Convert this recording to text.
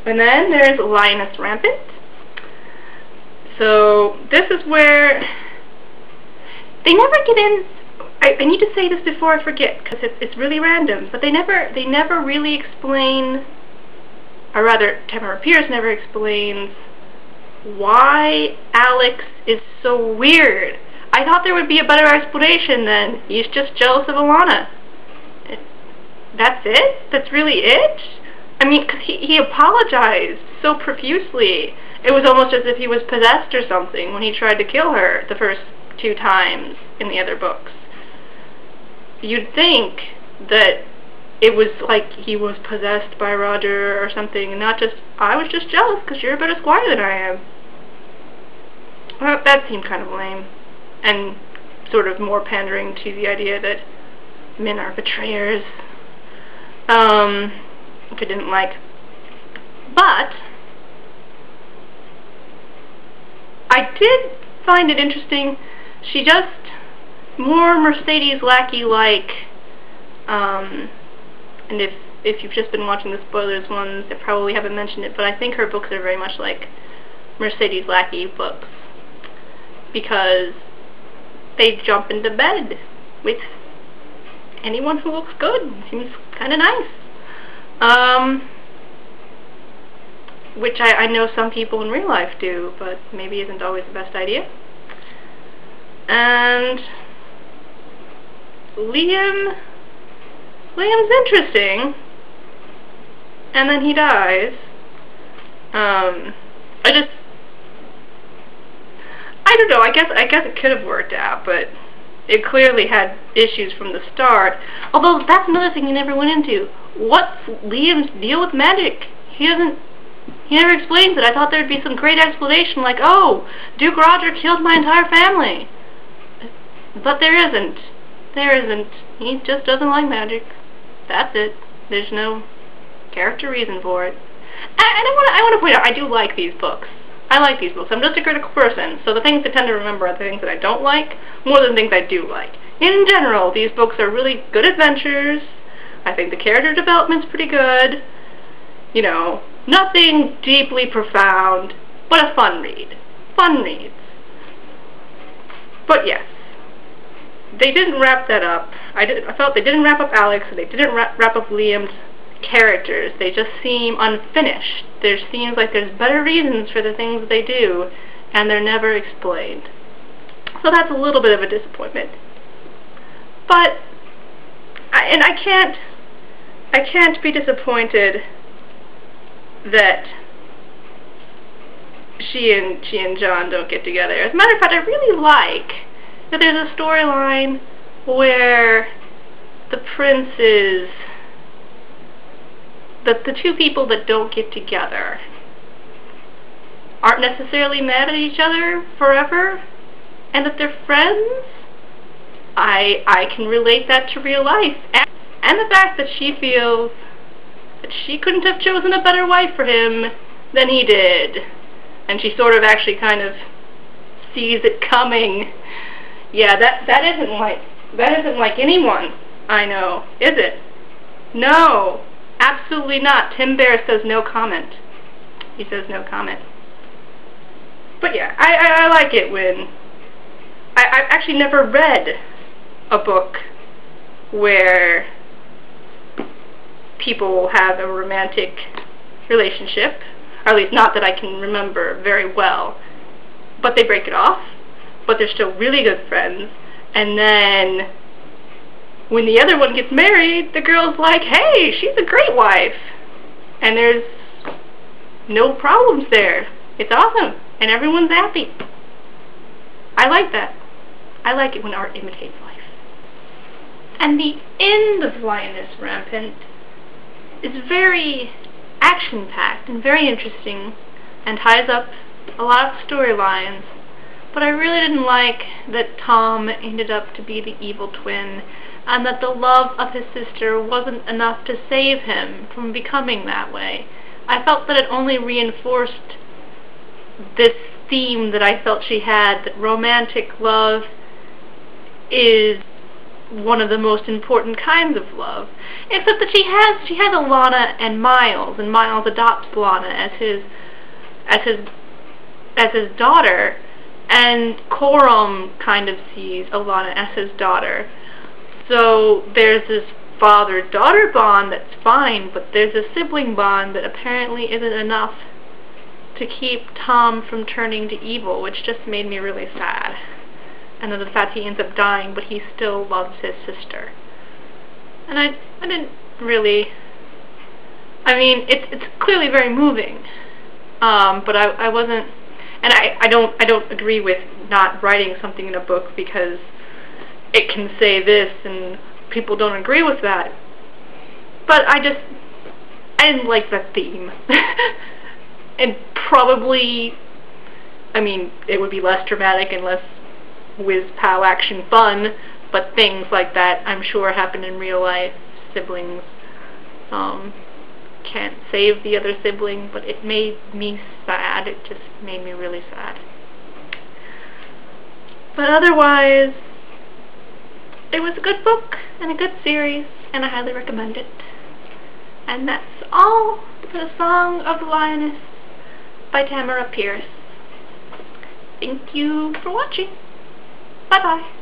And then there's Lioness Rampant. So this is where they never get in. I need to say this before I forget, because it's really random. But they never really explain, or rather, Tamara Pierce never explains why Alex is so weird. I thought there would be a better explanation than he's just jealous of Alana. That's it? That's really it? I mean, because he apologized so profusely. It was almost as if he was possessed or something when he tried to kill her the first 2 times in the other books. You'd think that it was like he was possessed by Roger or something, and not just, I was just jealous because you're a better squire than I am. Well, that seemed kind of lame, and sort of more pandering to the idea that men are betrayers, which I didn't like. But I did find it interesting. She just more Mercedes Lackey-like, and if you've just been watching the spoilers ones, I probably haven't mentioned it, but I think her books are very much like Mercedes Lackey books, because they jump into bed with anyone who looks good. Seems kind of nice. Which I know some people in real life do, but maybe isn't always the best idea. And Liam's interesting, and then he dies. I don't know, I guess it could have worked out, but it clearly had issues from the start. Although that's another thing he never went into. What's Liam's deal with magic? He never explains it. I thought there'd be some great explanation like, oh, Duke Roger killed my entire family. But there isn't. There isn't. He just doesn't like magic. That's it. There's no character reason for it. And I want to point out, I do like these books. I like these books. I'm just a critical person, so the things I tend to remember are the things that I don't like, more than things I do like. In general, these books are really good adventures. I think the character development's pretty good. You know, nothing deeply profound, but a fun read. Fun reads. But yes, they didn't wrap that up. I felt they didn't wrap up Alex, and they didn't wrap up Liam's characters. They just seem unfinished. There seems like there's better reasons for the things they do, and they're never explained. So that's a little bit of a disappointment. But I can't be disappointed that she and John don't get together. As a matter of fact, I really like that there's a storyline where the princes, that the 2 people that don't get together aren't necessarily mad at each other forever, and that they're friends. I can relate that to real life. And the fact that she feels that she couldn't have chosen a better wife for him than he did. And she sort of actually kind of sees it coming. Yeah, that isn't like anyone I know, is it? No, absolutely not. Tim Bear says no comment. He says no comment. But yeah, I like it when I've actually never read a book where people have a romantic relationship, or at least not that I can remember very well, but they break it off, but they're still really good friends, and then when the other one gets married, the girl's like, hey, she's a great wife, and there's no problems there. It's awesome, and everyone's happy. I like that. I like it when art imitates life. And the end of Lioness Rampant is very action-packed and very interesting and ties up a lot of storylines, but I really didn't like that Tom ended up to be the evil twin, and that the love of his sister wasn't enough to save him from becoming that way. I felt that it only reinforced this theme that I felt she had, that romantic love is one of the most important kinds of love. Except that she has Alana and Miles adopts Lana as his daughter, and Coram kind of sees Alana as his daughter. So there's this father-daughter bond that's fine, but there's a sibling bond that apparently isn't enough to keep Tom from turning to evil, which just made me really sad. And then the fact he ends up dying, but he still loves his sister. And I didn't really... I mean, it's clearly very moving, but I wasn't... And I don't agree with not writing something in a book because it can say this and people don't agree with that. But I didn't like that theme. And probably, I mean, it would be less dramatic and less whiz-pow action fun, but things like that I'm sure happen in real life. Siblings can't save the other sibling, but it made me sad. It just made me really sad. But otherwise, it was a good book and a good series, and I highly recommend it. And that's all for The Song of the Lioness by Tamara Pierce. Thank you for watching. Bye-bye.